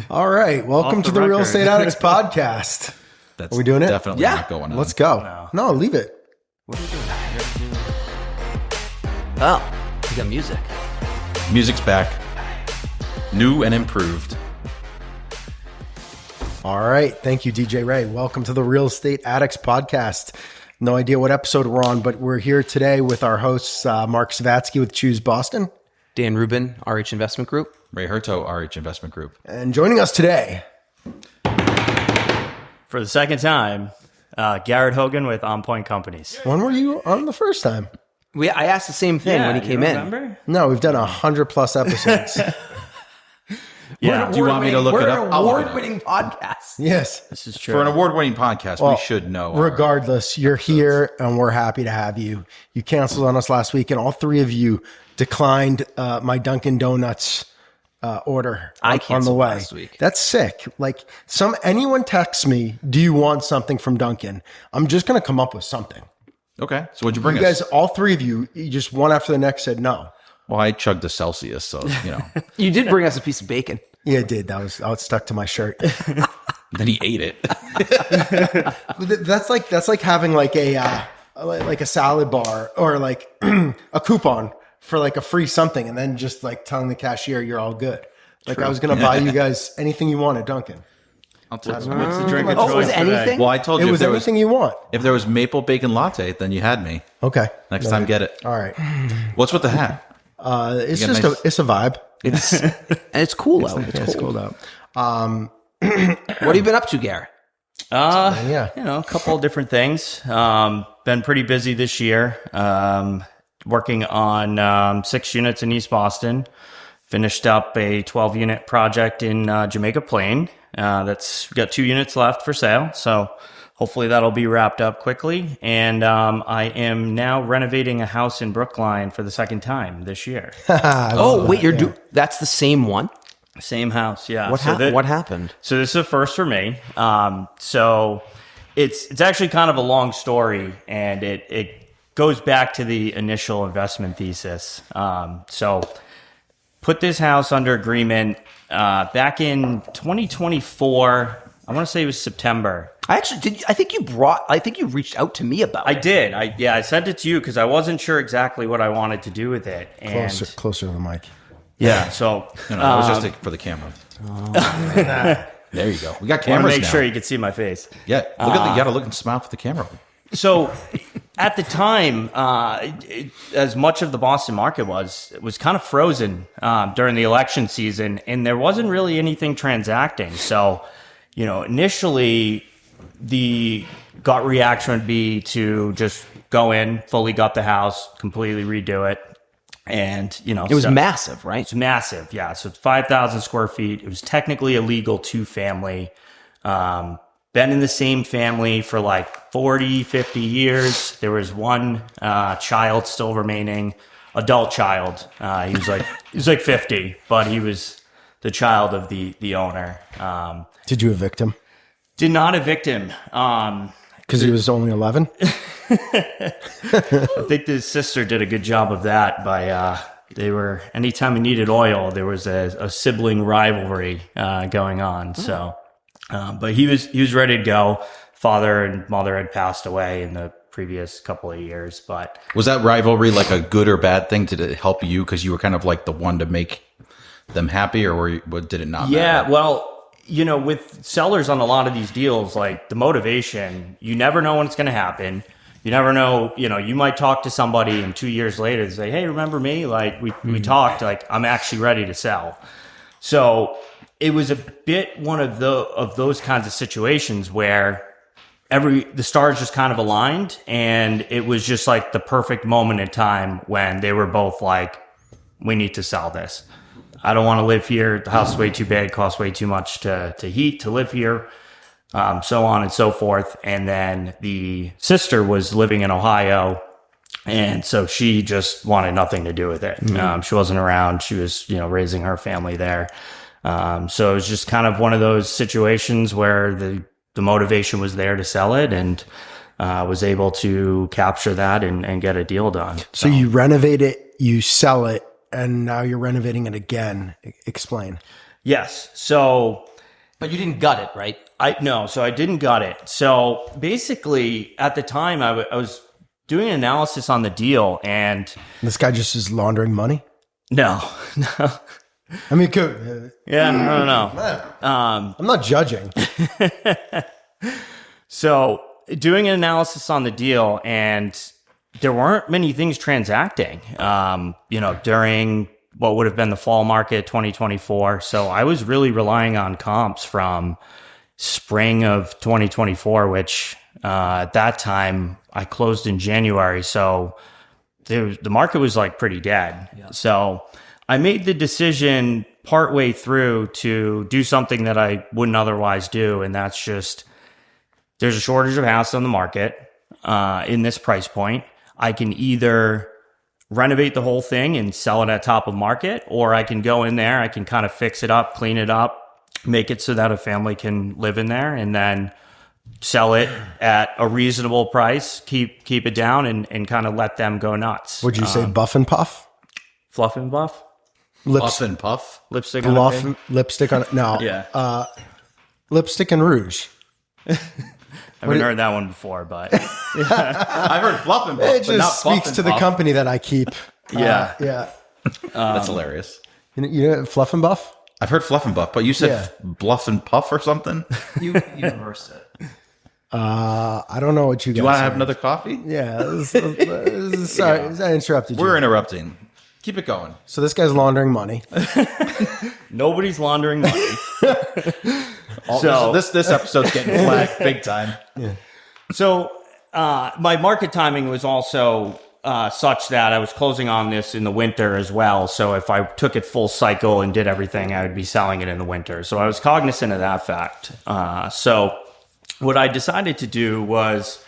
All right. Welcome to the Real Estate Addicts podcast. That's Are we doing it? Definitely not going on. Let's go. No, leave it. What are you doing? Oh, we got music. Music's back. New and improved. All right. Thank you, DJ Ray. Welcome to the Real Estate Addicts podcast. No idea what episode we're on, but we're here today with our hosts, Mark Savatsky with Choose Boston. Dan Rubin, RH Investment Group. Ray Herto, RH Investment Group. And joining us today, for the second time, Garrett Hogan with OnPoint Companies. when were you on the first time? I asked the same thing when he came in. Remember? No, we've done 100+ episodes. Yeah. Do you want me to look it up? We're an I'll look it up. award-winning podcast. Yes. This is true. For an award-winning podcast, Well, we should know. Regardless, you're here and we're happy to have you. You canceled on us last week and all three of you declined my Dunkin' Donuts order I on the canceled way. last week. That's sick. Like anyone texts me, do you want something from Dunkin'? I'm just going to come up with something. Okay, so what'd you bring You us? guys, all three of you, just one after the next said no. Well, I chugged a Celsius, so, you know. You did bring us a piece of bacon. Yeah, it did. That was stuck to my shirt. Then he ate it. That's like having like a salad bar or like a coupon for like a free something, and then just like telling the cashier you're all good. Like I was gonna buy you guys anything you want at Dunkin'. I'll take What's the drink of Oh, choice was it today? anything? Well, I told It you was anything you want. if there was maple bacon latte, then you had me. Okay. Next time, get it. All right. What's with the hat? It's You just get nice- it's a vibe. It's cool out. It's cold out. What have you been up to, Garrett? Yeah. A couple of different things. Been pretty busy this year. Working on 6 units in East Boston. Finished up a 12-unit project in Jamaica Plain. We got 2 units left for sale, so hopefully that'll be wrapped up quickly. And I am now renovating a house in Brookline for the second time this year. That's the same one? Same house, yeah. What happened? So this is a first for me. So it's actually kind of a long story, and it goes back to the initial investment thesis. So put this house under agreement back in 2024. I want to say it was September. I think you reached out to me about it. I did. I sent it to you because I wasn't sure exactly what I wanted to do with it. And Closer to the mic. yeah, so No, it was just for the camera. There you go. We got I want to cameras make now. sure you can see my face. Yeah, you got to look and smile for the camera. So at the time, as much of the Boston market was kind of frozen during the election season, and there wasn't really anything transacting. So, initially the gut reaction would be to just go in, fully gut the house, completely redo it. And, It was massive, right? it's massive. Yeah. So it's 5,000 square feet. It was technically a legal 2-family. Been in the same family for like 40, 50 years. There was one child still remaining, adult child. He was like 50, but he was the child of the owner. Did you evict him? Did not evict him. Because he was only 11? I think the sister did a good job of that by anytime he needed oil, there was a sibling rivalry going on. So, but he was ready to go. Father and mother had passed away in the previous couple of years, but Was that rivalry like a good or bad thing? Did it help you because you were kind of like the one to make them happy, or did it not yeah, matter? well, with sellers on a lot of these deals, like the motivation, you never know when it's going to happen. You never know, you might talk to somebody and 2 years later they say, hey, remember me? Like we talked, like I'm actually ready to sell. So it was a bit one of those kinds of situations where the stars just kind of aligned, and it was just like the perfect moment in time when they were both like, we need to sell this. I don't want to live here. The house is way too big, costs way too much to heat, to live here, so on and so forth. And then the sister was living in Ohio, and so she just wanted nothing to do with it. She wasn't around. She was, raising her family there. So it was just kind of one of those situations where the motivation was there to sell it, and was able to capture that and get a deal done. So you renovate it, you sell it, and now you're renovating it again. Explain. Yes. So But you didn't gut it, right? so I didn't gut it. So basically, at the time, I was doing an analysis on the deal, and This guy just is laundering money. no. I mean, good. Yeah, I don't know. I'm not judging. So doing an analysis on the deal, and there weren't many things transacting, during what would have been the fall market 2024. So I was really relying on comps from spring of 2024, which at that time I closed in January. So the market was like pretty dead. Yeah. So I made the decision partway through to do something that I wouldn't otherwise do. And that's just, there's a shortage of houses on the market in this price point. I can either renovate the whole thing and sell it at top of market, or I can go in there, I can kind of fix it up, clean it up, make it so that a family can live in there, and then sell it at a reasonable price, keep it down, and kind of let them go nuts. Would you say buff and puff? Fluff and buff? Puff and puff. Lipstick on a pig? Lipstick on no. Yeah. Lipstick and rouge. I haven't heard that one before, but I've heard fluff and puff, It but just not speaks puff and to the puff. company that I keep. yeah. Yeah. That's hilarious. You know, fluff and buff? I've heard fluff and buff, but you said Yeah. bluff and puff or something. You reversed it. I don't know what you guys Do you want to are. have another coffee? Yeah. Sorry, I interrupted you. We're interrupting. Keep it going. So this guy's laundering money. Nobody's laundering money. So this episode's getting flagged big time. So my market timing was also such that I was closing on this in the winter as well. So if I took it full cycle and did everything, I would be selling it in the winter. So I was cognizant of that fact. So what I decided to do was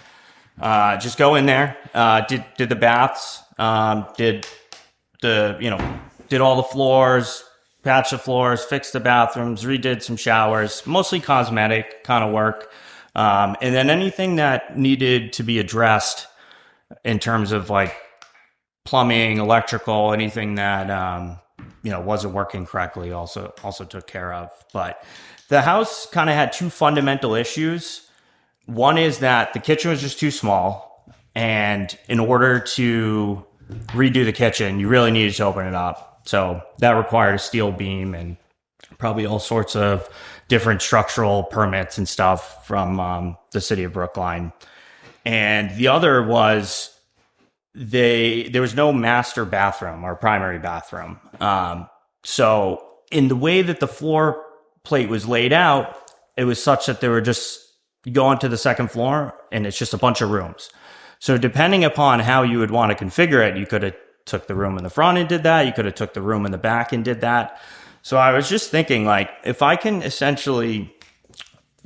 just go in there, did the baths, did all the floors, patched the floors, fixed the bathrooms, redid some showers, mostly cosmetic kind of work. And then anything that needed to be addressed in terms of like plumbing, electrical, anything that, wasn't working correctly also took care of. But the house kind of had two fundamental issues. One is that the kitchen was just too small. And in order to redo the kitchen, you really needed to open it up. So that required a steel beam and probably all sorts of different structural permits and stuff from the city of Brookline. And the other was there was no master bathroom or primary bathroom. So in the way that the floor plate was laid out, it was such that you go onto the second floor and it's just a bunch of rooms. So depending upon how you would want to configure it, you could have took the room in the front and did that. You could have took the room in the back and did that. So I was just thinking, like, if I can essentially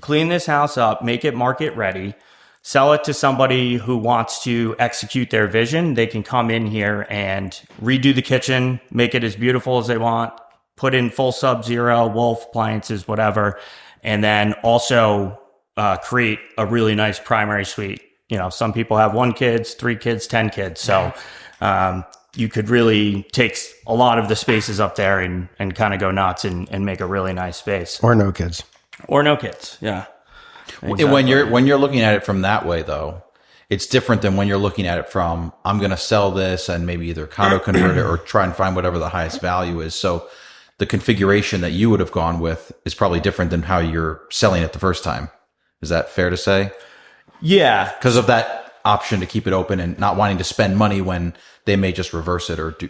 clean this house up, make it market ready, sell it to somebody who wants to execute their vision, they can come in here and redo the kitchen, make it as beautiful as they want, put in full Sub-Zero, Wolf appliances, whatever, and then also create a really nice primary suite. Some people have 1 kid, 3 kids, 10 kids. So you could really take a lot of the spaces up there and kind of go nuts and make a really nice space. Or no kids. Or no kids, yeah. Exactly. When you're looking at it from that way, though, it's different than when you're looking at it from, I'm going to sell this and maybe either condo convert it or try and find whatever the highest value is. So the configuration that you would have gone with is probably different than how you're selling it the first time. Is that fair to say? Yeah. Because of that option to keep it open and not wanting to spend money when they may just reverse it or do.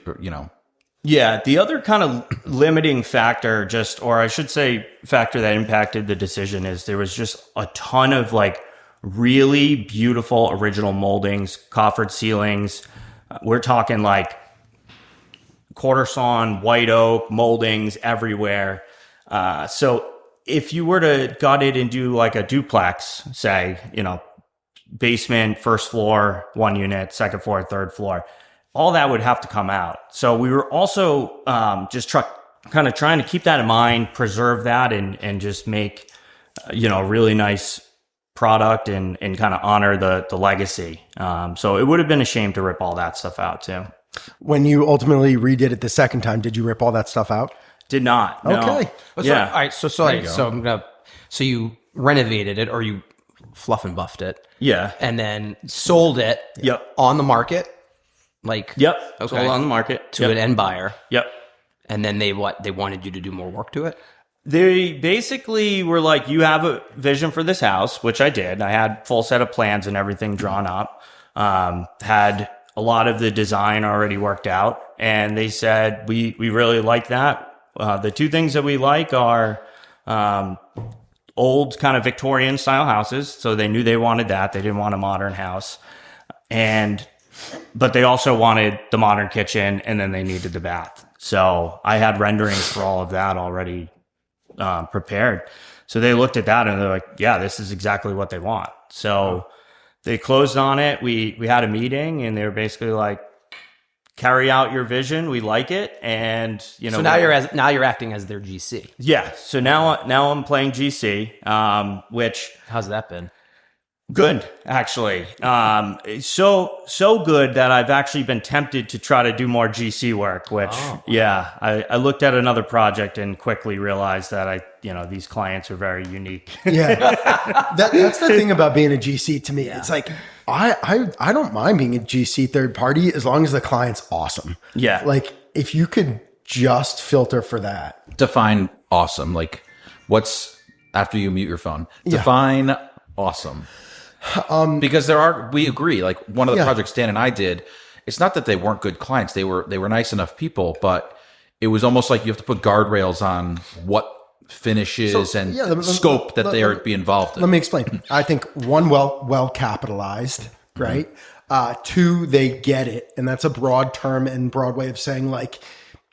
Yeah. The other kind of limiting factor or I should say factor that impacted the decision is there was just a ton of like really beautiful original moldings, coffered ceilings. We're talking like quarter sawn, white oak moldings everywhere. So if you were to gut it and do like a duplex, say, basement, first floor, 1 unit, second floor, third floor, all that would have to come out. So we were also just kind of trying to keep that in mind, preserve that, and just make a really nice product and kind of honor the legacy. So it would have been a shame to rip all that stuff out too. When you ultimately redid it the second time, did you rip all that stuff out? Did not. No. Okay. So, Yeah. all right. So you renovated it, or you fluff and buffed it. Yeah. And then sold it. Yep. On the market. Like. Yep. Okay. Sold on the market To an end buyer. Yep. And then they wanted you to do more work to it. They basically were like, you have a vision for this house, which I did. I had full set of plans and everything drawn up. Had a lot of the design already worked out. And they said, we really like that. The two things that we like are old kind of Victorian style houses. So they knew they wanted that. They didn't want a modern house. But they also wanted the modern kitchen, and then they needed the bath. So I had renderings for all of that already prepared. So they looked at that and they're like, yeah, this is exactly what they want. So they closed on it. We had a meeting, and they were basically like, carry out your vision. We like it. And, So now you're acting as their GC. yeah. So now I'm playing GC, which How's that been? good, actually. So good that I've actually been tempted to try to do more GC work, which, I looked at another project and quickly realized that these clients are very unique. Yeah. That's the thing about being a GC to me. Yeah. It's like, I don't mind being a GC third party as long as the client's awesome. Yeah. Like if you could just filter for that. Define awesome. Like what's after you mute your phone? Define awesome. Because we agree. Like one of the projects Dan and I did, it's not that they weren't good clients. They were nice enough people, but it was almost like you have to put guardrails on what finishes and scope that they are be involved in. Let me explain. I think one, well capitalized, right? Two, they get it, and that's a broad term and broad way of saying like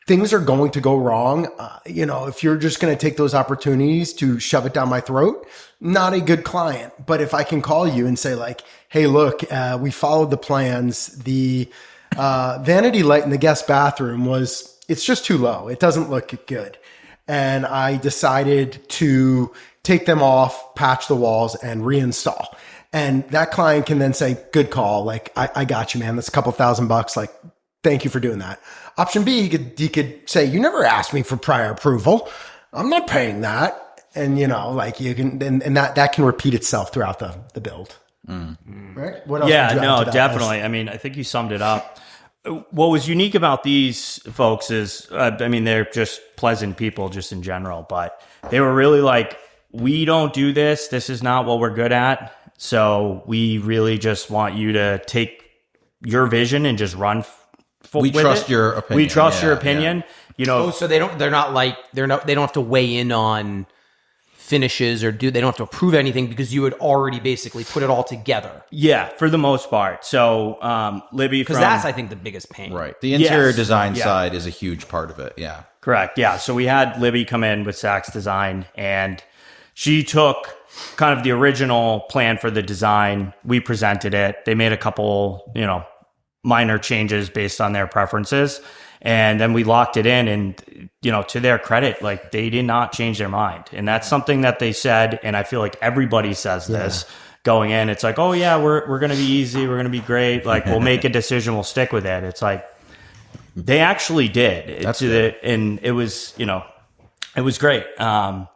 things are going to go wrong. If you're just going to take those opportunities to shove it down my throat, not a good client. But if I can call you and say like, hey, look, we followed the plans. The vanity light in the guest bathroom it's just too low. It doesn't look good. And I decided to take them off, patch the walls, and reinstall. And that client can then say, good call. Like, I got you, man. That's a couple $1,000. Like, thank you for doing that. Option B, he could say, you never asked me for prior approval. I'm not paying that. And, like you can, and that can repeat itself throughout the build. Right? What else? Yeah, would you add no, to that definitely. list? I mean, I think you summed it up. What was unique about these folks is, they're just pleasant people just in general, but they were really like, we don't do this. This is not what we're good at. So we really just want you to take your vision and just run we trust your opinion. We trust your opinion. So they don't have to weigh in on finishes they don't have to approve anything because you had already basically put it all together. Yeah, for the most part. So Libby, because that's I think the biggest pain. Right. The interior design side is a huge part of it. Yeah. Correct. Yeah. So we had Libby come in with Saks Design, and she took kind of the original plan for the design. We presented it. They made a couple, minor changes based on their preferences. And then we locked it in, and, to their credit, like they did not change their mind. And that's something that they said. And I feel like everybody says this going in. It's like, oh yeah, we're going to be easy. We're going to be great. Like we'll make a decision. We'll stick with it. It's like, they actually did. And it was, it was great. I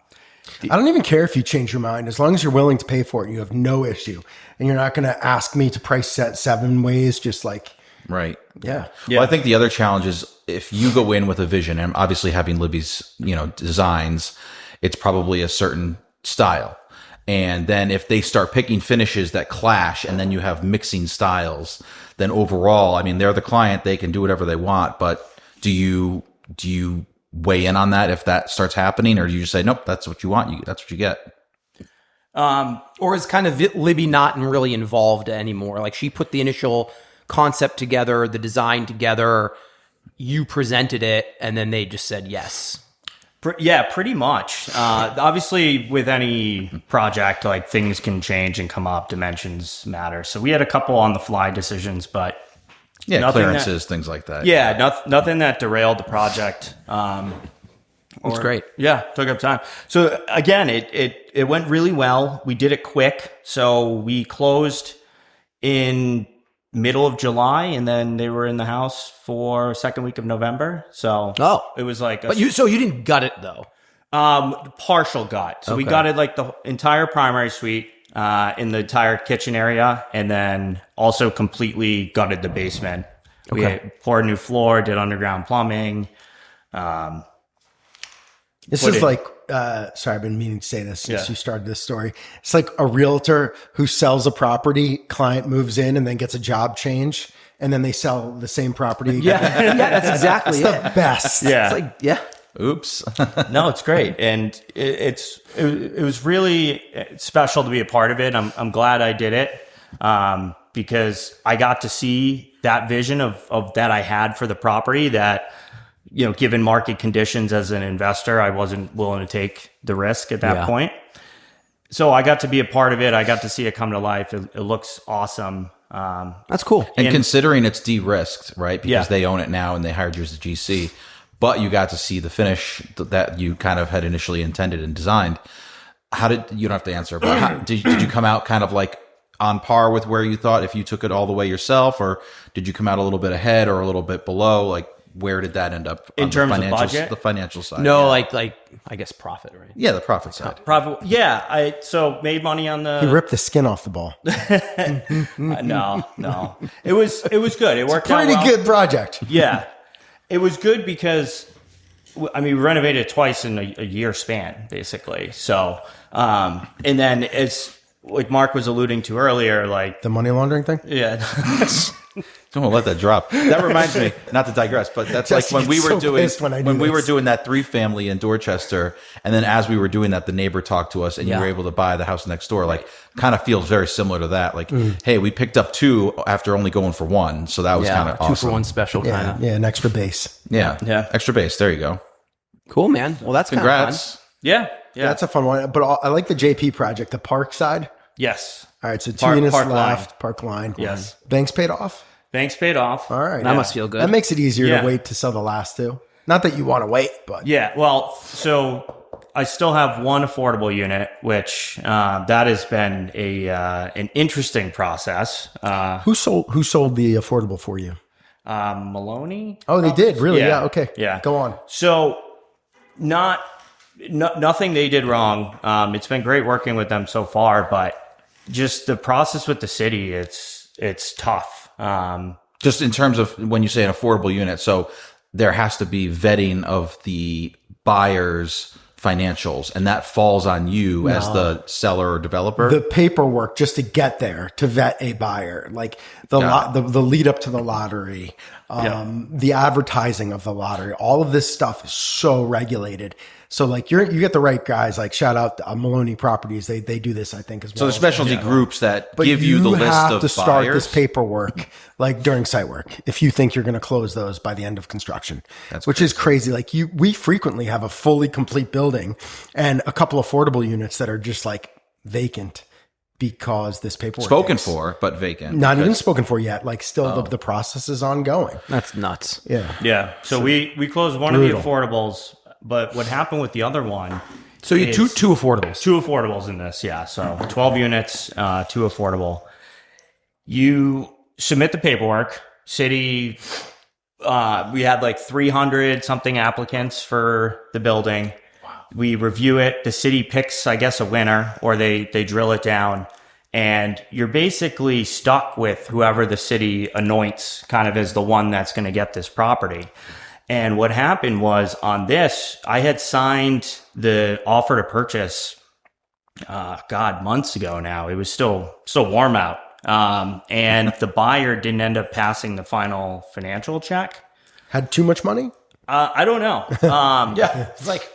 don't even care if you change your mind. As long as you're willing to pay for it, you have no issue. And you're not going to ask me to price set 7 ways, just like, right. Yeah. Well, I think the other challenge is if you go in with a vision, and obviously having Libby's, designs, it's probably a certain style. And then if they start picking finishes that clash, and then you have mixing styles, then overall, they're the client, they can do whatever they want. But do you weigh in on that if that starts happening, or do you just say, nope, that's what you want, that's what you get? Or is kind of Libby not really involved anymore? Like she put the initial concept together, the design together, you presented it, and then they just said yes. Yeah, pretty much. Obviously, with any project, like things can change and come up, dimensions matter. So we had a couple on the fly decisions, but clearances, things like that. Yeah, nothing that derailed the project. That's great. Yeah, took up time. So again, it went really well. We did it quick. So we closed in middle of July, and then they were in the house for second week of November. So it was like, but you didn't gut it though. Partial gut. So we gutted like the entire primary suite, in the entire kitchen area, and then also completely gutted the basement. We poured new floor, did underground plumbing. This is like, sorry, I've been meaning to say this since you started this story. It's like a realtor who sells a property, client moves in and then gets a job change, and then they sell the same property. Yeah, that's exactly the best. Yeah. It's like, Oops. No, it's great. And it was really special to be a part of it. I'm glad I did it, because I got to see that vision of that I had for the property that, given market conditions as an investor, I wasn't willing to take the risk at that point. So I got to be a part of it. I got to see it come to life. It looks awesome. that's cool. And considering it's de-risked, right? Because they own it now and they hired you as a GC, but you got to see the finish that you kind of had initially intended and designed. You don't have to answer, but did you come out kind of like on par with where you thought if you took it all the way yourself, or did you come out a little bit ahead or a little bit below? Like, where did that end up in terms of budget? The financial side. No, like I guess profit, right? Yeah, the profit side. Profit. Yeah. I made money on the. He ripped the skin off the ball. No. It was good. It worked out Pretty well. good project. Yeah. It was good because, we renovated it twice in a year span, basically. So, and then it's like Mark was alluding to earlier, like The money laundering thing? yeah. Don't let that drop. That reminds me, not to digress, but that's Jesse like when we gets were so doing pissed when I do we were this. doing that 3-family in Dorchester, and then as we were doing that, the neighbor talked to us, and you were able to buy the house next door. Like, kind of feels very similar to that. Like, hey, we picked up 2 after only going for 1, so that was kind of awesome. 2 for 1 special kind Yeah, of. yeah, an extra base. Yeah, extra base. There you go. Cool, man. Well, that's kind of fun. Congrats. Yeah. That's a fun one. But I like the JP project, the park side. Yes. All right, so 2 Park units line. left, park line. Yes. Banks paid off. Banks paid off. All right. That must feel good. That makes it easier Yeah. to wait to sell the last 2. Not that you want to wait, but Yeah. Well, so I still have 1 affordable unit, which that has been an interesting process. who sold the affordable for you? Maloney. Oh, they did really? Yeah. Yeah. Okay. Yeah. Go on. So, nothing they did wrong. It's been great working with them so far, but just the process with the city, it's tough. Just in terms of when you say an affordable unit, so there has to be vetting of the buyer's financials, and that falls on you as the seller or developer. The paperwork just to get there to vet a buyer, like the lead up to the lottery, the advertising of the lottery, all of this stuff is so regulated. So like you get the right guys. Like shout out to Maloney Properties. They do this, I think, as well. So the specialty groups that But give you the list have of to start buyers. this paperwork like during site work if you think you're going to close those by the end of construction, which is crazy. Like we frequently have a fully complete building and a couple affordable units that are just like vacant because this paperwork Spoken takes- for, but vacant. not even spoken for yet. Like still the process is ongoing. That's nuts. Yeah. Yeah. So we closed one of the affordables, but what happened with the other one? So you two affordables. 2 affordables in this, yeah. So 12 units, 2 affordable. You submit the paperwork. City, we had like 300 something applicants for the building. Wow. We review it. The city picks, I guess, a winner, or they drill it down. And you're basically stuck with whoever the city anoints kind of as the one that's going to get this property. And what happened was on this, I had signed the offer to purchase, months ago now. It was still warm out. And the buyer didn't end up passing the final financial check. Had too much money? I don't know. It's like,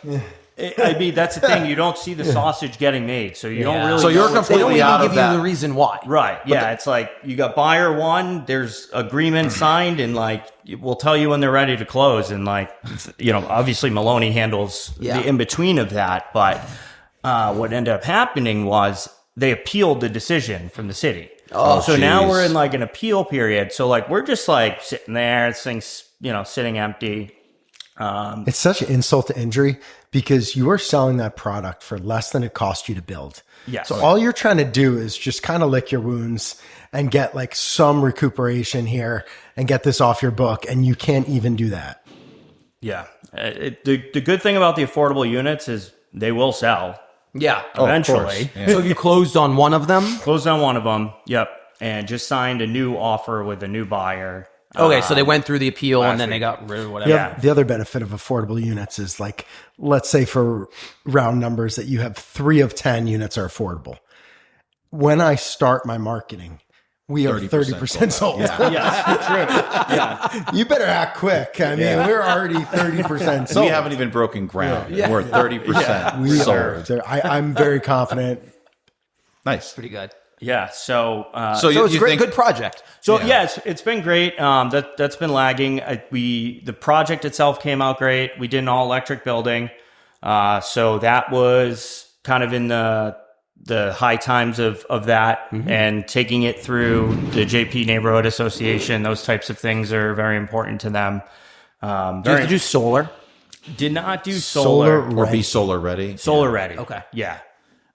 that's the thing. You don't see the sausage getting made. So you don't really So you're know what's They don't completely even out give of you that. the reason why. right. Yeah. It's like you got buyer 1, there's agreement signed, and like, we'll tell you when they're ready to close. And like, obviously Maloney handles the in between of that. But, what ended up happening was they appealed the decision from the city. So now geez. we're in like an appeal period. So like, we're just like sitting there, this thing's, sitting empty. It's such an insult to injury because you are selling that product for less than it cost you to build. Yes. So all you're trying to do is just kind of lick your wounds and get like some recuperation here and get this off your book. And you can't even do that. Yeah. The good thing about the affordable units is they will sell Yeah. eventually. Yeah. So have you closed on one of them? Closed on one of them. Yep. And just signed a new offer with a new buyer. Okay, so they went through the appeal and then week. they got rid of whatever. Yeah. The other benefit of affordable units is like, let's say for round numbers that you have 3 of 10 units are affordable. When I start my marketing, we are 30% sold. Yes. True. Yeah. You better act quick. I mean, we're already 30% sold. We haven't even broken ground. We're 30% We sold. are. I'm very confident. Nice. Pretty good. Yeah. So, So it's a you great, think- good project. So yeah, it's been great. That's been lagging. The project itself came out great. We did an all electric building, so that was kind of in the high times of that, and taking it through the JP Neighborhood Association. Those types of things are very important to them. Do you have to do solar? Did not do solar. Or be solar ready. Solar ready. Okay. Yeah.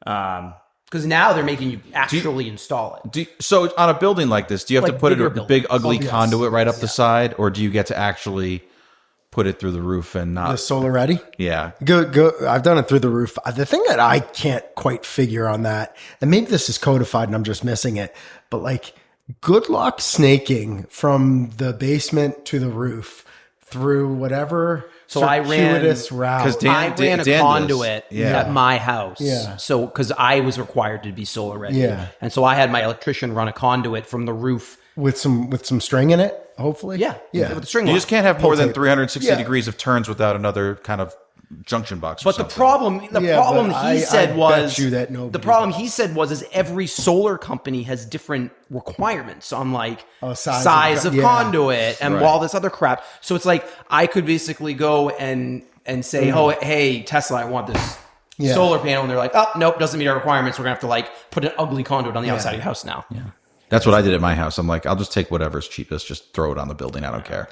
Because now they're making you actually install it. So on a building like this, do you have Like to put bigger a big ugly yes. conduit right up the side, or do you get to actually put it through the roof and The not? solar ready? Yeah. Go. I've done it through the roof. The thing that I can't quite figure on that, and maybe this is codified and I'm just missing it, but like good luck snaking from the basement to the roof through whatever So I ran- circuitous route. 'Cause Dan- I ran a Dan does. conduit Yeah. at my house. Yeah. So, because I was required to be solar ready. Yeah. And so I had my electrician run a conduit from the roof. with some string in it, hopefully. Yeah. Yeah. With the string You line. just can't have more than tape. 360 Yeah. degrees of turns without another kind of junction box. But the problem Yeah, but he I said bet was you that nobody the problem does. he said was is every solar company has different requirements on like size of of- yeah. conduit and Right. all this other crap. So it's like I could basically go and say, oh hey Tesla, I want this Yeah. solar panel, and they're like, oh nope, doesn't meet our requirements. We're gonna have to like put an ugly conduit on the outside of your house now. Yeah. That's what I did at my house. I'm like, I'll just take whatever's cheapest, just throw it on the building. I don't care.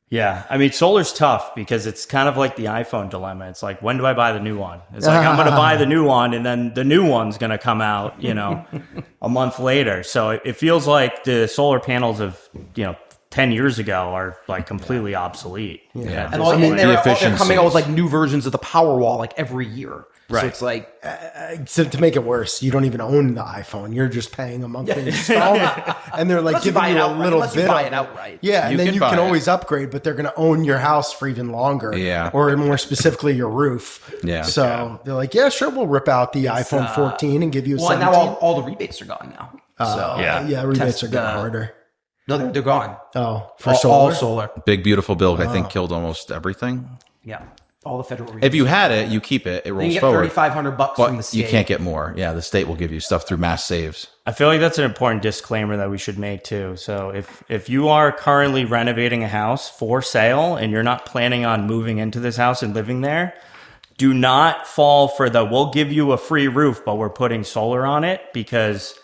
Yeah, I mean, solar's tough because it's kind of like the iPhone dilemma. It's like, when do I buy the new one? It's like, I'm going to buy the new one, and then the new one's going to come out, a month later. So it feels like the solar panels of, 10 years ago are like completely obsolete. Yeah. And, The they're efficiencies. coming out with like new versions of the Powerwall like every year. Right. So it's like To make it worse, you don't even own the iPhone. You're just paying a monthly installment, and they're like Unless you giving buy it you a outright, little unless you bit buy of it outright. Yeah, and You then can you buy can it. always upgrade, but they're going to own your house for even longer. Yeah. Or more specifically, your roof. Yeah. So they're like, yeah, sure, we'll rip out the iPhone 14 and give you a well, 17. now all the rebates are gone now. So yeah, rebates Test are getting the- harder. no, they're gone. Oh, for All solar? solar. Big beautiful bill, I think, killed almost everything. Yeah, all the federal rebates. If you had it, you keep it. It you rolls get forward. $3,500 from the But state. you can't get more. Yeah, the state will give you stuff through mass saves. I feel like that's an important disclaimer that we should make too. So if you are currently renovating a house for sale and you're not planning on moving into this house and living there, do not fall for we'll give you a free roof, but we're putting solar on it, because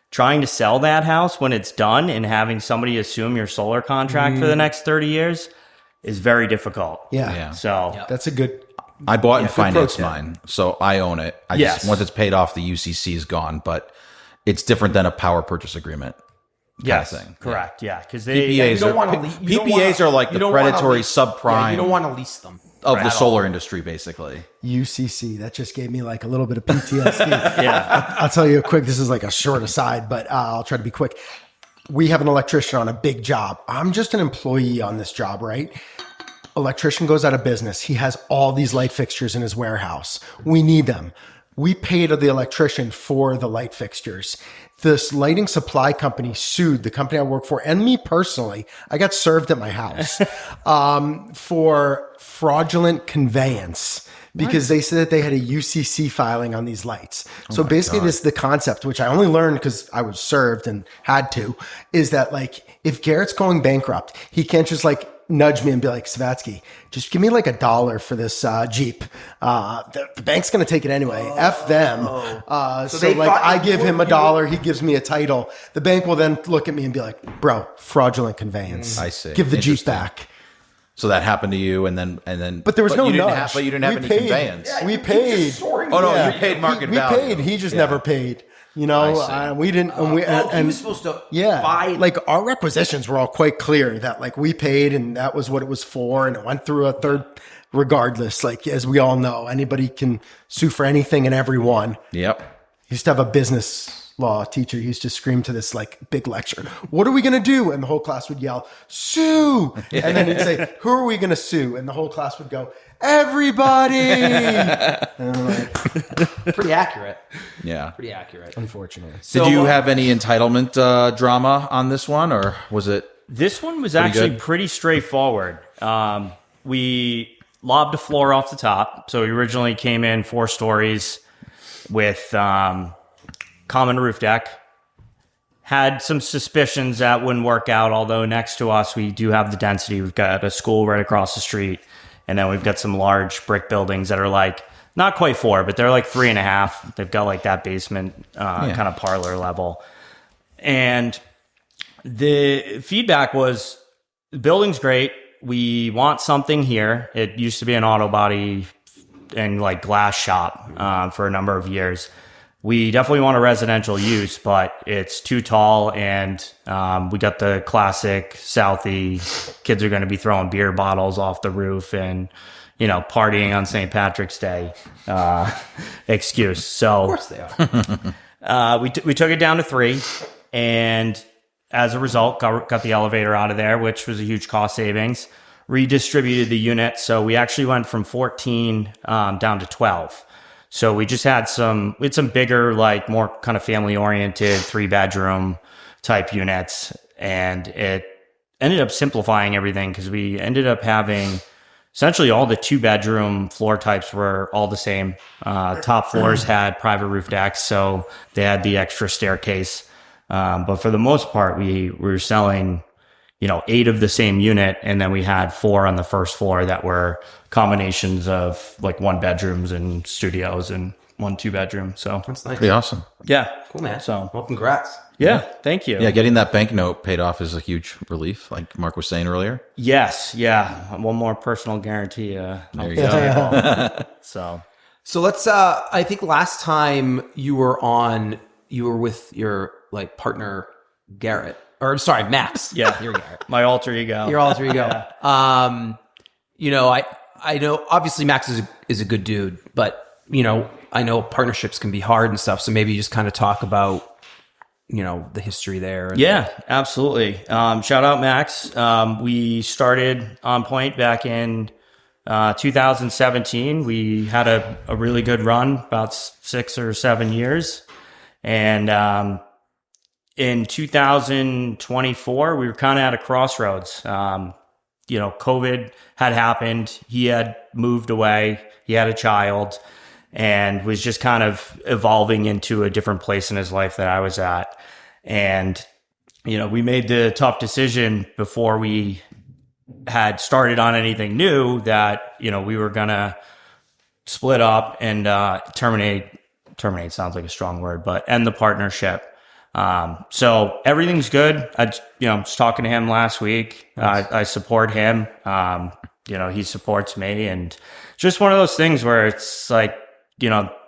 trying to sell that house when it's done and having somebody assume your solar contract for the next 30 years is very difficult. Yeah. Yeah. So That's a good. I bought and good pro financed tip. mine, so I own it. Yes. Once it's paid off, the UCC is gone, but it's different than a power purchase agreement. yes, thing. correct. Yeah. Cause they, PPAs You don't are, wanna PPAs are like the predatory subprime you don't want to lease them. of the solar industry, basically. UCC. That just gave me like a little bit of PTSD. yeah. I'll tell you a quick, this is like a short aside, but I'll try to be quick. We have an electrician on a big job. I'm just an employee on this job, right? Electrician goes out of business. He has all these light fixtures in his warehouse. We need them. We paid the electrician for the light fixtures. This lighting supply company sued the company I work for and me personally. I got served at my house for fraudulent conveyance because they said that they had a UCC filing on these lights. So basically this is the concept, which I only learned because I was served and had to, is that like if Garrett's going bankrupt, he can't just like nudge me and be like, Savatsky, just give me like $1 for this Jeep. The bank's going to take it anyway. F them. So they like thought I you give him were- $1, he gives me a title. The bank will then look at me and be like, bro, fraudulent conveyance. I see. Give the Jeep Interesting. back. So that happened to you, and then, But there was no you didn't nudge. have, but you didn't have We any paid. conveyance. We paid. Oh no, you paid market we value. paid. He just never paid. You know, I see. we didn't. And he was supposed to yeah, buy. like our requisitions were all quite clear that like we paid and that was what it was for, and it went through a third. Regardless, like as we all know, anybody can sue for anything and everyone. Yep. He used to have a business law teacher. He used to scream to this like big lecture, "What are we going to do?" And the whole class would yell, "Sue!" And then he'd say, "Who are we going to sue?" And the whole class would go, "Everybody!" And I'm like, Pretty accurate. Yeah. Pretty accurate. unfortunately. Did you have any entitlement drama on this one, or was it? This one was actually good? pretty straightforward. We lobbed a floor off the top. So we originally came in 4 stories with common roof deck. Had some suspicions that wouldn't work out, although next to us we do have the density. We've got a school right across the street, and then we've got some large brick buildings that are like not quite 4, but they're like 3.5. They've got like that basement kind of parlor level. And the feedback was the building's great. We want something here. It used to be an auto body and like glass shop for a number of years. We definitely want a residential use, but it's too tall, and we got the classic Southie. Kids are going to be throwing beer bottles off the roof and, you know, partying on St. Patrick's Day excuse. So Of course they are. we took it down to 3, and as a result, got the elevator out of there, which was a huge cost savings. Redistributed the unit, so we actually went from 14 down to 12. So we just had some bigger, like more kind of family oriented 3-bedroom type units, and it ended up simplifying everything because we ended up having essentially all the 2-bedroom floor types were all the same. Top floors had private roof decks, so they had the extra staircase. But for the most part, we were selling, 8 of the same unit, and then we had 4 on the first floor that were combinations of like 1-bedrooms and studios and 1 2-bedroom. So That's nice. Pretty awesome. yeah, Cool, man. So Well, congrats. yeah, thank you. Yeah, getting that banknote paid off is a huge relief, like Mark was saying earlier. Yes, yeah. One more personal guarantee. There you go. So let's. I think last time you were with your like partner Garrett, or sorry, Max. Yeah. you're Garrett. my alter ego. Your alter ego. I know obviously Max is a good dude, but I know partnerships can be hard and stuff. So maybe you just kind of talk about the history there. Yeah, absolutely. Shout out Max. We started OnPoint back in 2017. We had a really good run, about 6 or 7 years. And in 2024, we were kind of at a crossroads. COVID had happened. He had moved away. He had a child and was just kind of evolving into a different place in his life that I was at. And, we made the tough decision before we had started on anything new that, we were going to split up and terminate sounds like a strong word, but end the partnership. So everything's good. I was talking to him last week. I support him. He supports me, and just one of those things where it's like,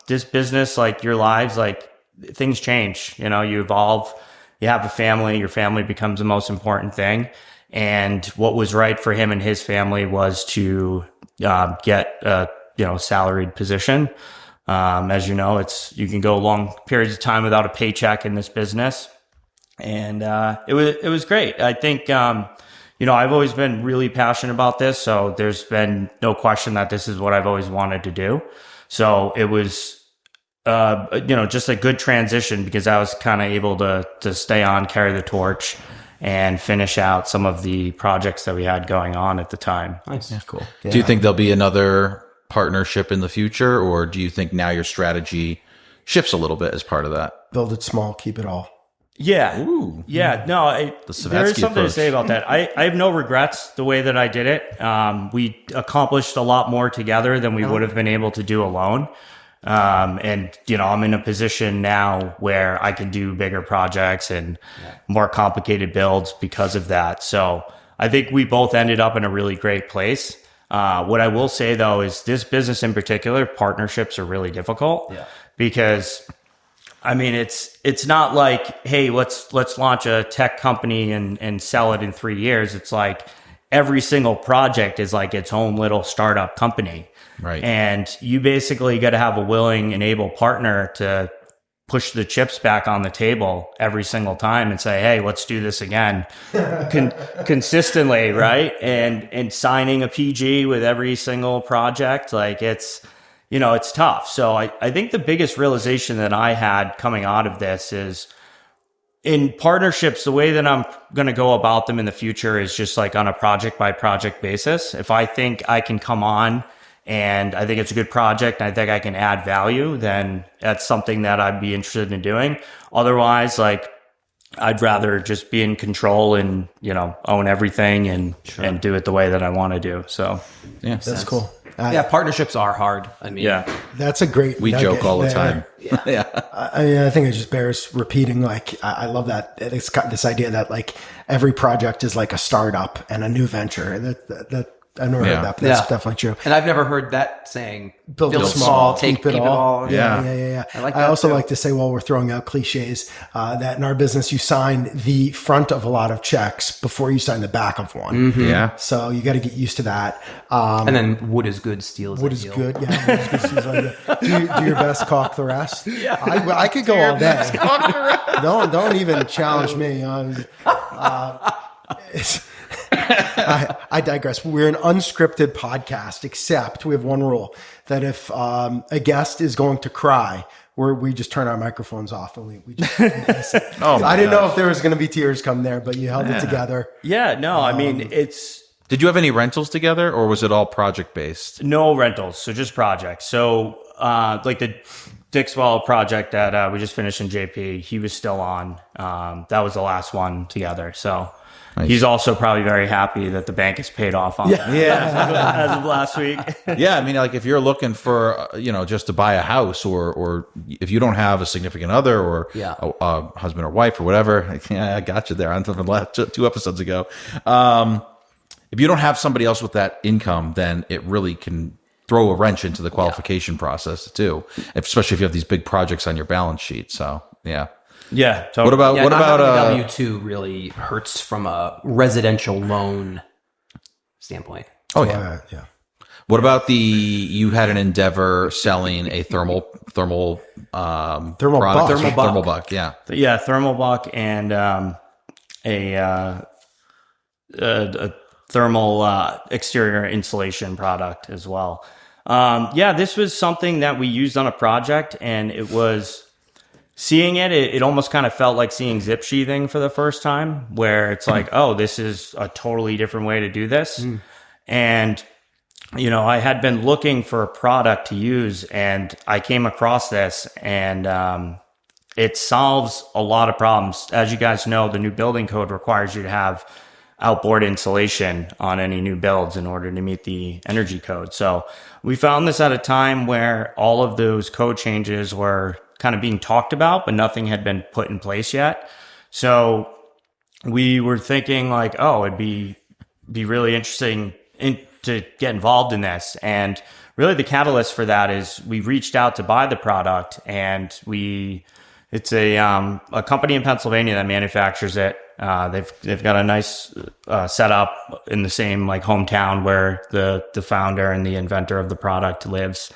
this business, like your lives, like things change, you evolve, you have a family, your family becomes the most important thing. And what was right for him and his family was to, get a, salaried position. As you know, you can go long periods of time without a paycheck in this business. And, it was great. I think, I've always been really passionate about this. So there's been no question that this is what I've always wanted to do. So it was, just a good transition because I was kind of able to stay on, carry the torch and finish out some of the projects that we had going on at the time. Nice. Yeah, cool. Yeah. Do you think there'll be another partnership in the future, or do you think now your strategy shifts a little bit as part of that? Build it small, keep it all. Yeah. Ooh. Yeah. No, there is something to say about that. I have no regrets the way that I did it. We accomplished a lot more together than we would have been able to do alone. I'm in a position now where I can do bigger projects and more complicated builds because of that. So, I think we both ended up in a really great place. What I will say though is this business in particular, partnerships are really difficult because I mean, it's not like, hey, let's launch a tech company and sell it in 3 years. It's like every single project is like its own little startup company. Right. And you basically got to have a willing and able partner to push the chips back on the table every single time and say, hey, let's do this again consistently. Right. And signing a PG with every single project, like it's tough. So I think the biggest realization that I had coming out of this is in partnerships, the way that I'm going to go about them in the future is just like on a project by project basis. If I think I can come on and I think it's a good project and I think I can add value, then that's something that I'd be interested in doing. Otherwise, like I'd rather just be in control and, own everything and do it the way that I want to do. So Yeah. That's cool. Partnerships are hard. I mean, That's a great. We joke all the time. Yeah. I mean, I think it just bears repeating. Like, I love that. It's got this idea that like every project is like a startup and a new venture. That I've never heard that, but that's definitely true. And I've never heard that saying, Build small, keep it all. Yeah. I also like to say, while we're throwing out cliches, that in our business, you sign the front of a lot of checks before you sign the back of one. Mm-hmm. Yeah. So you got to get used to that. And then wood is good, steel is Wood is ideal. good. Yeah. Wood is good, steel is ideal. Do your best, caulk the rest. Yeah. I could go all day. Don't even challenge me. I digress. We're an unscripted podcast, except we have one rule that if a guest is going to cry, we just turn our microphones off and we just listen. I didn't know if there was going to be tears come there, but you held it together. Yeah, no, I mean, Did you have any rentals together or was it all project based? No rentals, so just projects. So like the Dixwell project that we just finished in JP, he was still on. That was the last one together. So he's also probably very happy that the bank has paid off on him as of last week. Yeah, I mean, like if you're looking for, just to buy a house or if you don't have a significant other or a husband or wife or whatever, I got you there on the last 2 episodes ago. If you don't have somebody else with that income, then it really can throw a wrench into the qualification process too, especially if you have these big projects on your balance sheet. So, yeah. Yeah. So what about W-2 really hurts from a residential loan standpoint. Oh yeah. What about you had an endeavor selling a thermal buck. Thermal buck, yeah. Yeah, thermal buck and a thermal exterior insulation product as well. This was something that we used on a project, and it was seeing it almost kind of felt like seeing zip sheathing for the first time, where it's like, oh, this is a totally different way to do this. And, I had been looking for a product to use, and I came across this, and it solves a lot of problems. As you guys know, the new building code requires you to have outboard insulation on any new builds in order to meet the energy code. So we found this at a time where all of those code changes were kind of being talked about, but nothing had been put in place yet. So we were thinking like, oh, it'd be really interesting to get involved in this. And really the catalyst for that is we reached out to buy the product, and it's a company in Pennsylvania that manufactures it. They've got a nice setup in the same like hometown where the founder and the inventor of the product lives.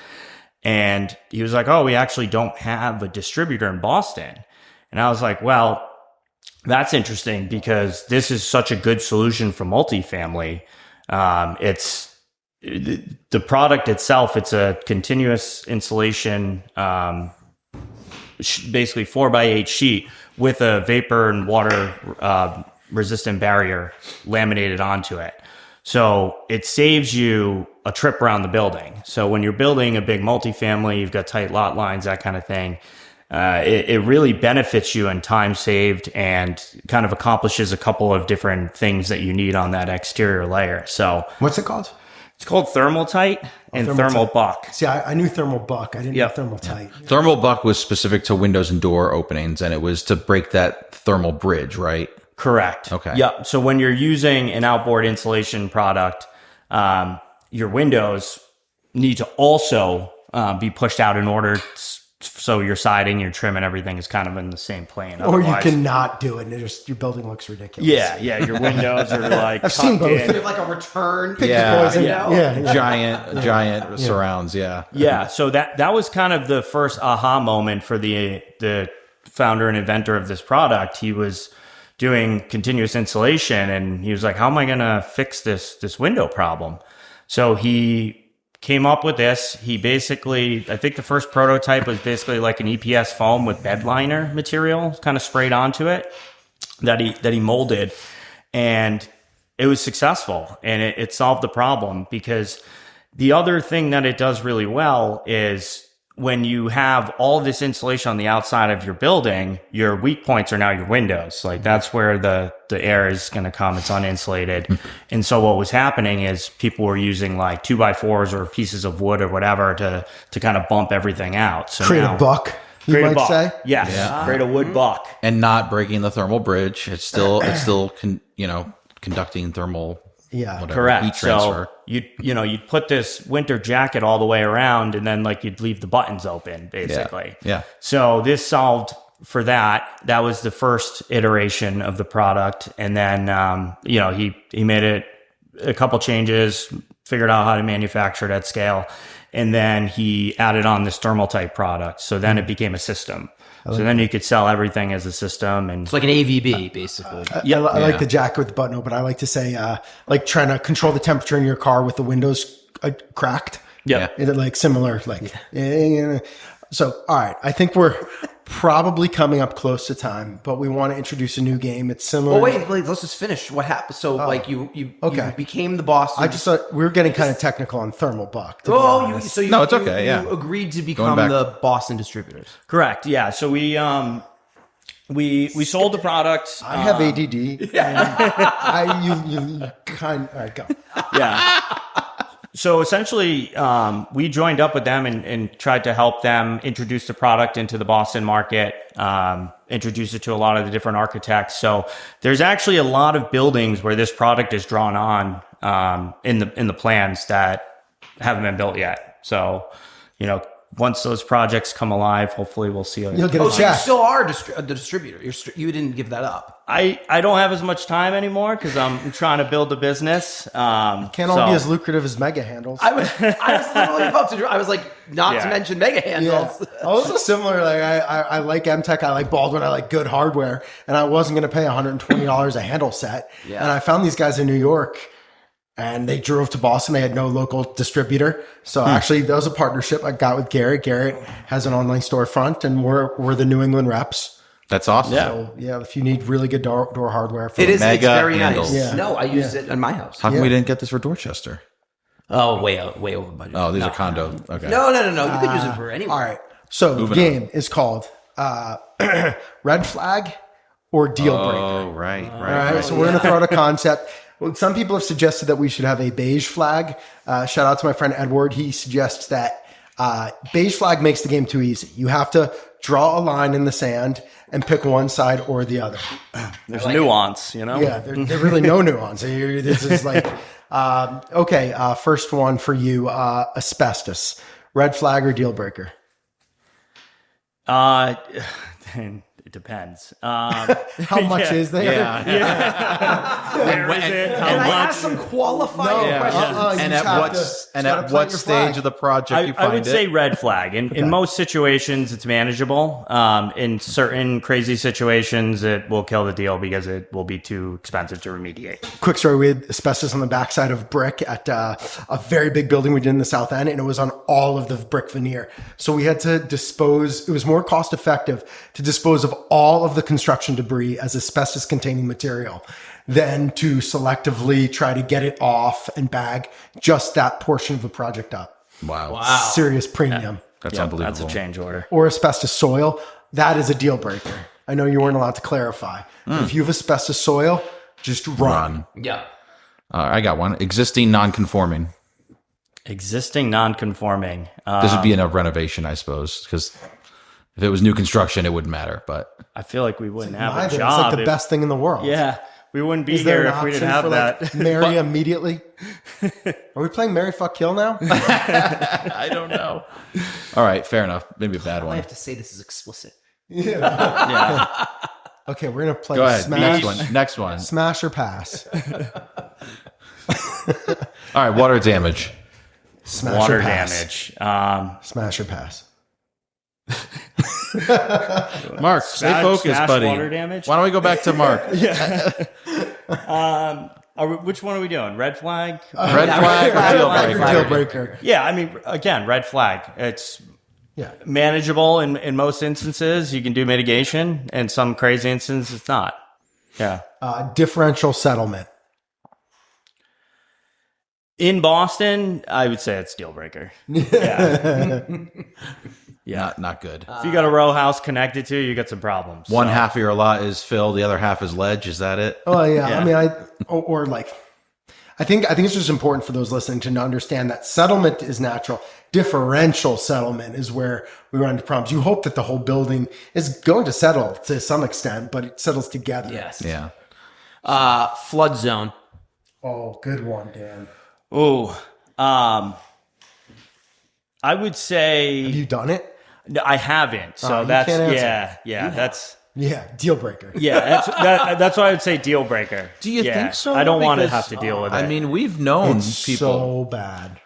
And he was like, oh, we actually don't have a distributor in Boston. And I was like, well, that's interesting because this is such a good solution for multifamily. It's the product itself. It's a continuous insulation, basically 4x8 sheet with a vapor and water resistant barrier laminated onto it. So it saves you a trip around the building. So when you're building a big multifamily, you've got tight lot lines, that kind of thing. It really benefits you in time saved and kind of accomplishes a couple of different things that you need on that exterior layer. So What's it called? it's called Thermal Tight and Thermal Buck. See, I knew thermal buck. I didn't know thermal tight. Thermal buck was specific to windows and door openings, and it was to break that thermal bridge, right? Correct. Okay. Yep. So when you're using an outboard insulation product, your windows need to also be pushed out in order so your siding, your trim, and everything is kind of in the same plane. Or you Otherwise- cannot do it, and your building looks ridiculous. Yeah, your windows are like I've seen tucked both. in. You have like a return. Yeah. Poison. Yeah. Giant surrounds. Yeah. Yeah, so that was kind of the first aha moment for the founder and inventor of this product. He was doing continuous insulation, and he was like, "How am I going to fix this window problem?" So he came up with this. He basically, I think the first prototype was basically like an EPS foam with bed liner material kind of sprayed onto it that he molded, and it was successful, and it solved the problem. Because the other thing that it does really well is when you have all this insulation on the outside of your building, your weak points are now your windows. Like that's where the air is going to come. It's uninsulated. And so what was happening is people were using like 2x4s or pieces of wood or whatever to kind of bump everything out. So Create now, a buck, you create a might buck. say. Yes. Yeah. Create a wood buck. And not breaking the thermal bridge. It's still conducting thermal. Yeah. Whatever, Correct. heat transfer. So you'd put this winter jacket all the way around, and then like you'd leave the buttons open, basically. Yeah. So this solved for that. That was the first iteration of the product, and then he made it a couple changes, figured out how to manufacture it at scale, and then he added on this thermal type product. So then it became a system. So then you could sell everything as a system, and It's like an AVB, basically. I like the jacket with the button open. I like to say, like trying to control the temperature in your car with the windows cracked. yeah. Is it like similar? Like, so, all right. I think we're probably coming up close to time, but we want to introduce a new game. It's similar. Oh wait, let's just finish what happened. So like you okay. became the boss. I just thought we were getting kind of technical on thermal buck. no, it's No, it's okay, yeah. You agreed to become back. the Boston distributors. Correct. Yeah. So we sold the product. I have ADD. You kind. All right, go. Yeah. So essentially, we joined up with them and tried to help them introduce the product into the Boston market, introduce it to a lot of the different architects. So there's actually a lot of buildings where this product is drawn on in the plans that haven't been built yet. So, once those projects come alive, hopefully we'll see. You'll get Oh, a so you check. still are the distributor. You didn't give that up. I don't have as much time anymore because I'm trying to build a business. Can't all be as lucrative as mega handles. I was literally about to. I was like, not to Yeah. mention mega Yeah. handles. Also similar. Like I like MTech. I like Baldwin. I like good hardware, and I wasn't going to pay $120 a handle set. Yeah. And I found these guys in New York, and they drove to Boston. They had no local distributor, so actually that was a partnership I got with Garrett. Garrett has an online storefront, and we're the New England reps. That's awesome. Yeah. So yeah, if you need really good door hardware, for It is. It's Mega very handles. nice. Yeah. No, I used it in my house. How come we didn't get this for Dorchester? Oh, way over budget. Oh, these are condo. Okay. No. You could use it for anyone. All right. So the game is called Red Flag or Deal Breaker. Oh, right. All right, so we're going to throw out a concept. Well, some people have suggested that we should have a beige flag. Shout out to my friend Edward. He suggests that beige flag makes the game too easy. You have to draw a line in the sand and pick one side or the other. There's nuance, Yeah, there's really no nuance. This is like, okay, first one for you, asbestos. Red flag or deal breaker? It depends. How much is there? Where is it? How And I much? asked some qualifying questions. You And just at have what to- and gotta at plant what your stage flag. of the project you I find would it? say red flag. In most situations, it's manageable. In certain crazy situations, it will kill the deal because it will be too expensive to remediate. Quick story, we had asbestos on the backside of brick at a very big building we did in the South End, and it was on all of the brick veneer. So we had to dispose, it was more cost effective to dispose of all of the construction debris as asbestos containing material than to selectively try to get it off and bag just that portion of the project up. Wow. Serious premium. That's Yeah, unbelievable. that's a change order. Or asbestos soil, that is a deal breaker. I know you weren't allowed to clarify. But if you have asbestos soil, just run. Yeah. I got one. Existing non-conforming. Existing non-conforming. This would be in a renovation, I suppose, because If it was new construction, it wouldn't matter. But I feel like we wouldn't have a Neither. job. It's like the if- best thing in the world. Yeah, we wouldn't be Is there here an if we option didn't have for that. like marry immediately? Are we playing Marry Fuck Kill now? I don't know. All right, fair enough. Maybe a bad I one. have to say this is explicit. Yeah. Okay, we're gonna play Go ahead. Smash, Next one. Smash or Pass. All right, water damage. Smash Water or pass. damage. Smash or pass. Mark, stay Smash- focused, smash buddy. water damage? Why don't we go back to Mark? Which one are we doing? Red flag? Red flag or deal breaker? Deal breaker. Yeah, I mean, again, red flag. It's Yeah. manageable in most instances. You can do mitigation. In some crazy instances, it's not. Yeah. Differential settlement. In Boston, I would say it's deal breaker. Yeah. Not good. If you got a row house connected to, you got some problems. One So- half of your lot is fill, the other half is ledge. Is that it? Oh yeah. Yeah. I mean, or like, I think it's just important for those listening to understand that settlement is natural. Differential settlement is where we run into problems. You hope that the whole building is going to settle to some extent, but it settles together. Yes. Yeah. Flood zone. Oh, good one, Dan. Ooh. I would say Have you done it? no, I haven't. So you that's can't answer. that's Yeah, deal breaker. that's why I would say deal breaker. Do you Yeah. think so? I don't want to Because, have to deal with it. I mean, we've known It's people, so bad.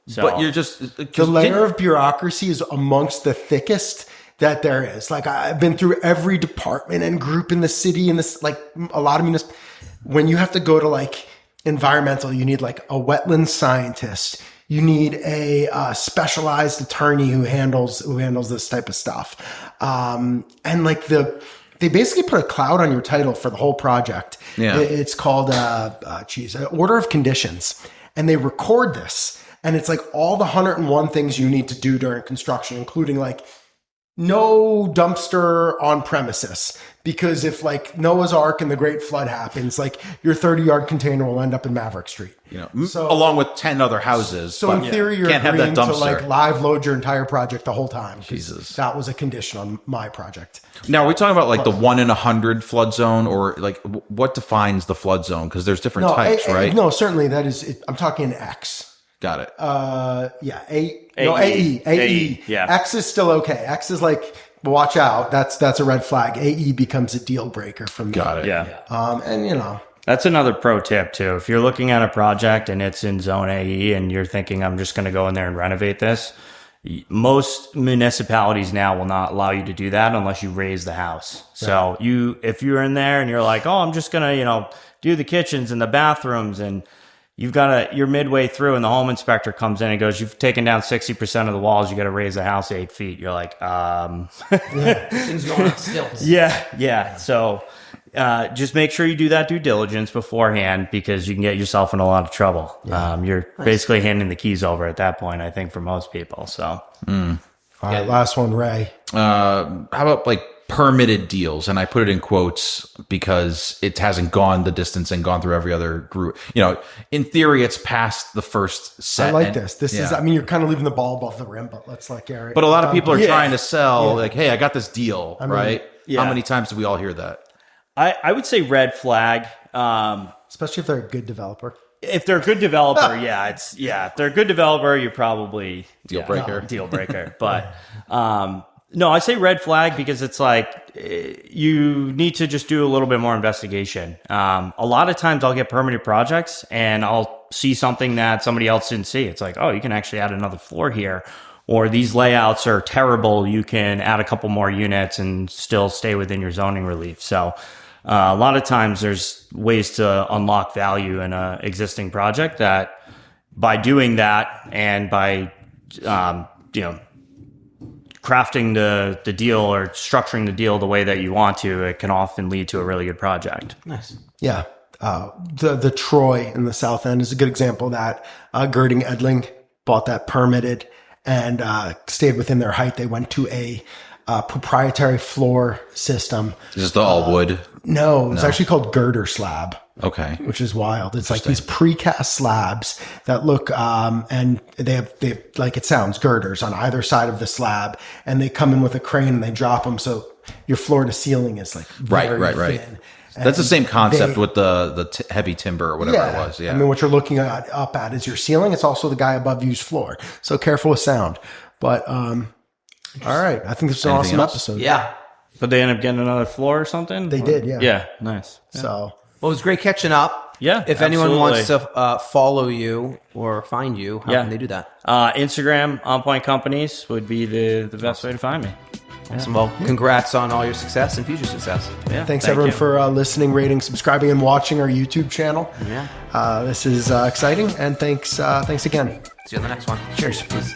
So, but you're just The layer of bureaucracy is amongst the thickest that there is. Like I've been through every department and group in the city and this, like a lot of municipal. When you have to go to like environmental, you need like a wetland scientist. You need a specialized attorney who handles this type of stuff. And like they basically put a cloud on your title for the whole project. Yeah. It's called order of conditions, and they record this. And it's like all the 101 things you need to do during construction, including like no dumpster on premises. Because if like Noah's Ark and the Great Flood happens, like your 30-yard container will end up in Maverick Street. along with 10 other houses. So but in theory, you're can't have agreeing that to dumpster. like live load your entire project the whole time. Jesus. That was a condition on my project. Now, are we talking about like the 1 in 100 flood zone, or like what defines the flood zone? Because there's different types, right? No, certainly that is. I'm talking X. Got it. Yeah, AE. Yeah. X is still okay. X is like, watch out. That's a red flag. AE becomes a deal breaker for me. Got it. yeah. And you know, That's another pro tip too. If you're looking at a project and it's in zone AE and you're thinking, I'm just going to go in there and renovate this, most municipalities now will not allow you to do that unless you raise the house. So if you're in there and you're like, oh, I'm just going to, do the kitchens and the bathrooms, and you're midway through and the home inspector comes in and goes, you've taken down 60% of the walls. You got to raise the house 8 feet. You're like, Things going on stilts. yeah. So, just make sure you do that due diligence beforehand, because you can get yourself in a lot of trouble. You're basically handing the keys over at that point, I think, for most people. So, all right, last one, Ray. How about like permitted deals? And I put it in quotes because it hasn't gone the distance and gone through every other group. In theory, it's past the first set. I like and- this. This is. yeah. I mean, you're kind of leaving the ball above the rim, but let's let Garrett. But a lot of people are Yeah. trying to sell like, hey, I got this deal, right? yeah. How many times do we all hear that? I would say red flag. Especially if they're a good developer. If they're a good developer, if they're a good developer, you're probably Deal breaker. Deal breaker. But no, I say red flag because it's like you need to just do a little bit more investigation. A lot of times I'll get permitted projects and I'll see something that somebody else didn't see. It's like, oh, you can actually add another floor here, or these layouts are terrible. You can add a couple more units and still stay within your zoning relief. So a lot of times there's ways to unlock value in an existing project that by doing that and by, crafting the deal or structuring the deal the way that you want to, it can often lead to a really good project. Nice. Yeah. The Troy in the South End is a good example of that. Girding Edling bought that permitted and stayed within their height. They went to a proprietary floor system. Is this the all wood? No, it's actually called girder slab. Okay. Which is wild. It's like these precast slabs that look, and they have like it sounds, girders on either side of the slab, and they come in with a crane and they drop them. So your floor to ceiling is like very thin. That's the same concept with the heavy timber or whatever it was. Yeah. I mean, what you're looking up at is your ceiling. It's also the guy above you's floor. So careful with sound. But, all right. I think this is an awesome episode. Yeah. But they end up getting another floor or something? They did, yeah. Yeah, nice. Yeah. So, Well, it was great catching up. Yeah, If anyone absolutely. wants to follow you or find you, how can they do that? Instagram, OnPoint Companies would be the best way to find me. Awesome. Well, congrats on all your success and future success. Yeah, thanks thank everyone you. for listening, rating, subscribing, and watching our YouTube channel. Yeah. This is exciting, and thanks again. See you on the next one. Cheers. Peace.